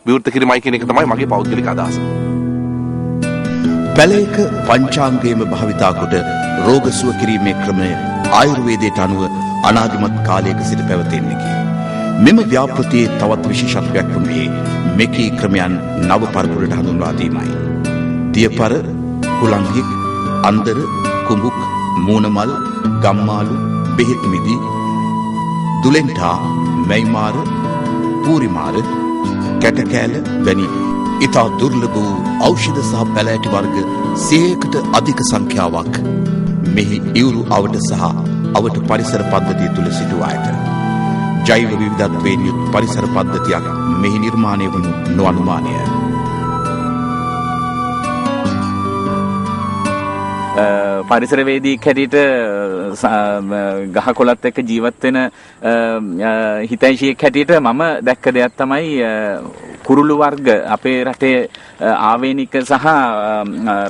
විවෘත කිරීමයි කියන එක තමයි මගේ පෞද්ගලික අදහස. පැලයක පංචාංගයේම භාවිතා කොට රෝග සුව කිරීමේ ක්‍රමය ආයුර්වේදයට අනුව අනාදිමත් කාලයක සිට පැවතෙන්නකි. මෙම ව්‍යාපෘතියේ තවත් විශේෂත්වයක් වුණේ මෙකී ක්‍රමයන් නව පරපුරට හඳුන්වා දීමයි. දියපර, හුළංහික්, අන්දර, කුඹුක්, මූණමල්, ගම්මාලු, බෙහෙත් මිදි, දුලෙන්ටා, මැයිමාර, පූරිමාර, කැටකෑල වැනි ඉතා දුර්ලභ වූ ඖෂධ සහ පැලෑටි වර්ග 100කට අධික සංඛ්‍යාවක් මෙහි ඉවුරු අවට සහ අවට පරිසර පද්ධතිය තුළ සිටුවා ඇත. ජෛව විවිධත්වයෙන් යුත් පරිසර පද්ධතියක් මෙහි නිර්මාණය වනු නොඅනුමානය. පරිසරවේදී හැටියට ගහකොළත් එක්ක ජීවත් වෙන හිතයිෂියෙක් හැටියට මම දැක්ක දෙයක් තමයි කුරුළු වර්ග අපේ රටේ ආවේනික සහ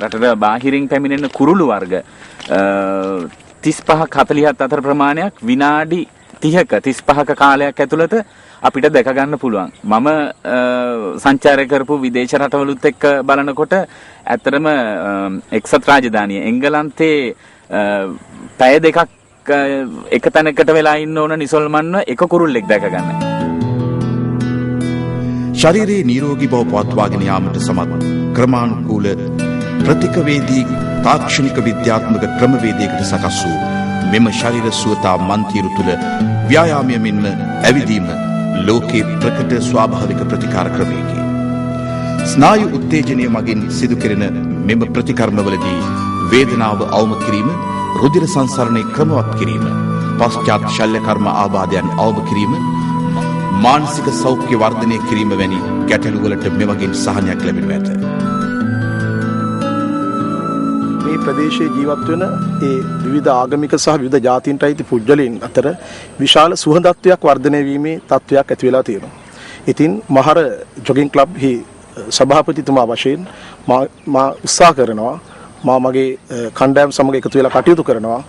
රටට බාහිරින් පැමිණෙන කුරුළු වර්ග 35ක් 40ක් අතර ප්‍රමාණයක් විනාඩි 30ක 35ක කාලයක් ඇතුළත අපිට දැක ගන්න පුළුවන්. මම සංචාරය කරපු විදේශ රටවලුත් එක්ක බලනකොට ඇත්තටම එක්සත් රාජධානිය එංගලන්තේ පැය දෙකක් එක තැනකට වෙලා ඉන්න ඕන නිසල්මන්ව එක කුරුල්ලෙක් දැක ගන්න. ශරීරයේ නිරෝගී බව පවත්වාගෙන යාමට සමත් ක්‍රමානුකූල ප්‍රතිකවේදී තාක්ෂණික විද්‍යාත්මක ක්‍රමවේදයකට සකස් වූ මෙම ශරීර සුවතා මන්තිරු තුළ ව්‍යායාමය මෙන්ම ඇවිදීම ලෝකේ ප්‍රකට ස්වාභාවික ප්‍රතිකාර ක්‍රමයකි. ස්නායු උත්තේජනය මගින් සිදු කෙරෙන මෙම ප්‍රතිකර්මවලදී වේදනාව අවම කිරීම, රුධිර සංසරණය ක්‍රමවත් කිරීම, පශ්චාත් ශල්‍ය කර්ම ආබාධයන් අවම කිරීම, මානසික සෞඛ්‍ය වර්ධනය කිරීම වැනි ගැටලු වලට මෙවැනි සහනයක් ලැබෙනු ඇත. මේ ප්‍රදේශයේ ජීවත් වෙන ඒ විවිධ ආගමික සහ විවිධ ජාතීන්ට අයිති පුද්ගලයන් අතර විශාල සුහදත්වයක් වර්ධනය වීමේ තත්ත්වයක් ඇති වෙලා තියෙනවා. ඉතින් මහර ජොගින් ක්ලබ් හි සභාපතිතුමා වශයෙන් මා උත්සාහ කරනවා, මා මගේ කණ්ඩායම් සමග එකතු වෙලා කටයුතු කරනවා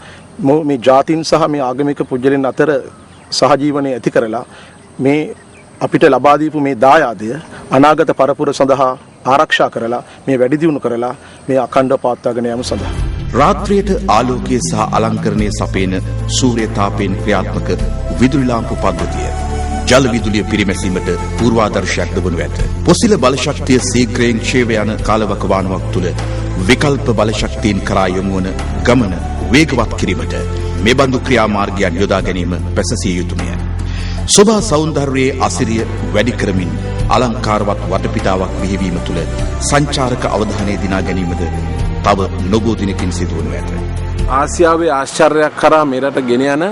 මේ ජාතීන් සහ මේ ආගමික පුද්ගලයන් අතර සහජීවනය ඇති කරලා මේ අපිට ලබා දීපු මේ දායාදය අනාගත පරපුර සඳහා ආරක්ෂා කරලා මේ වැඩි දියුණු කරලා මේ අඛණ්ඩව පවත්වාගෙන යාම සඳහා රාත්‍රියට ආලෝකය සහ අලංකරණය සපයන සූර්ය තාපයෙන් ක්‍රියාත්මක විදුලි ලාම්පු පද්ධතිය ජල විදුලිය පිරිමැසීමට පූර්වාදර්ශයක්ද වනු ඇත. පොසිල බලශක්තිය සීඝ්‍රයෙන් ක්ෂේව යන කාලවකවානුවක් තුළ විකල්ප බලශක්තියින් කරා යොමු වන ගමන වේගවත් කිරීමට මෙබඳු ක්‍රියාමාර්ගයන් යොදා ගැනීම පැසසිය යුතුමය. සෝභා සෞන්දර්යයේ අසිරිය වැඩි කරමින් අලංකාරවත් වටපිටාවක් බිහිවීම තුළ සංචාරක අවධානය දිනා ගැනීමද තව නොබෝ දිනකින් සිදු වනු ඇත. ආසියාවේ ආශ්චර්යයක් කරා මෙරට ගෙන යන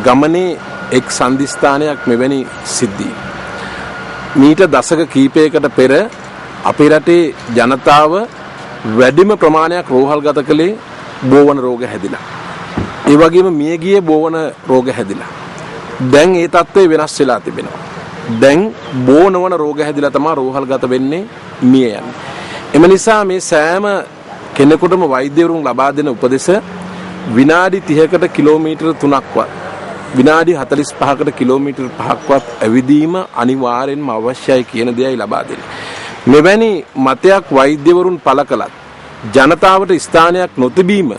ගමනේ එක් සන්ධිස්ථානයක් මෙවැනි සිද්ධි. මීට දශක කීපයකට පෙර අපේ රටේ ජනතාව වැඩිම ප්‍රමාණයක් රෝහල්ගත කළේ බෝවන රෝග හැදිලා. ඒ වගේම මියගියේ බෝවන රෝග හැදිලා. දැන් ඒ තත්ත්වය වෙනස් වෙලා තිබෙනවා. දැන් බෝ නොවන රෝග හැදිලා තමයි රෝහල්ගත වෙන්නේ, මිය යන්නේ. එම නිසා මේ සෑම කෙනෙකුටම වෛද්‍යවරුන් ලබා දෙන උපදෙස විනාඩි 30කට කිලෝමීටර් 3ක්වත් විනාඩි 45කට කිලෝමීටර් 5ක්වත් ඇවිදීම අනිවාර්යෙන්ම අවශ්‍යයි කියන දෙයයි ලබා දෙන්නේ. මෙවැනි මතයක් වෛද්‍යවරුන් පළ කළත් ජනතාවට ස්ථානයක් නොතිබීම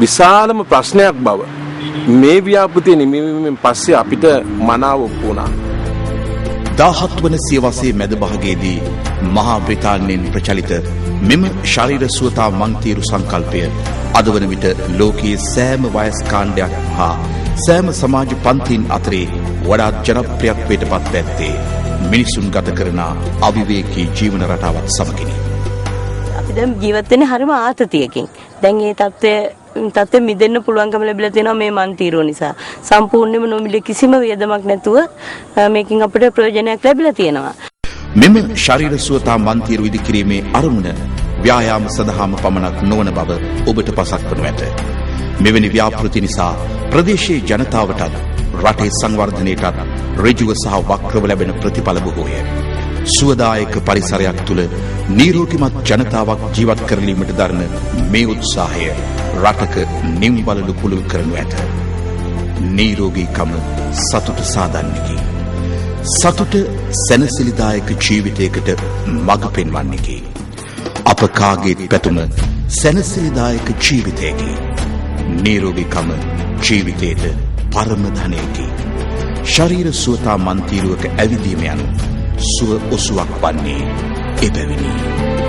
විශාලම ප්‍රශ්නයක් බව මේ ව්‍යාපෘතිය නිමවීමෙන් පස්සේ අපිට මනාව ඔප්පු වුණා. 17 වන සියවසේ මැද භාගයේදී මහා බ්‍රිතාන්‍යයෙන් ප්‍රචලිත මෙම ශරීර සුවතා මන්තිරු සංකල්පය අද වන විට ලෝකයේ සෑම වයස් කාණ්ඩයක් හා සෑම සමාජ පන්තින් අතරේ වඩාත් ජනප්‍රියත්වයට පත් ඇත්තේ මිනිසුන් ගත කරන අවිවේකී ජීවන රටාවත් සමගිනි. අපි දැන් ජීවත් වෙන්නේ හරිම ආතතියකින්. දැන් මේ තත්ත්වෙ මිදෙන්න පුළුවන්කම ලැබිලා තියෙනවා මේ මන්තිරුව නිසා. සම්පූර්ණයෙන්ම නොමිලේ කිසිම වියදමක් නැතුව මේකෙන් අපිට ප්‍රයෝජනයක් ලැබිලා තියෙනවා. මෙම ශරීර සුවතා මන්තිරු ඉදිකිරීමේ අරමුණ ව්‍යායාම සඳහාම පමණක් නොවන බව ඔබට පසක් වනු ඇත. මෙවැනි ව්‍යාපෘති නිසා ප්‍රදේශයේ ජනතාවටත් රටේ සංවර්ධනයටත් ඍජුව සහ වක්‍රව ලැබෙන ප්‍රතිඵල බොහෝය. සුවදායක පරිසරයක් තුළ නිරෝගීමත් ජනතාවක් ජීවත් කරලීමට දරන මේ උත්සාහය රටක නිම්බලලු පුළුල් කරනු ඇත. නිරෝගීකම සතුට සාදන්නකි. සතුට සැනසිලිදායක ජීවිතයකට මඟ පෙන්වන්නකි. අප කාගේත් පැතුම සැනසිලිදායක ජීවිතයකි. නිරෝගීකම ජීවිතයට පරම ධනයකි. ශරීර සුවතා මන්තිරුවක ඇවිදීම යනු සුව ඔසුවක් වන්නේ එබැවිනි.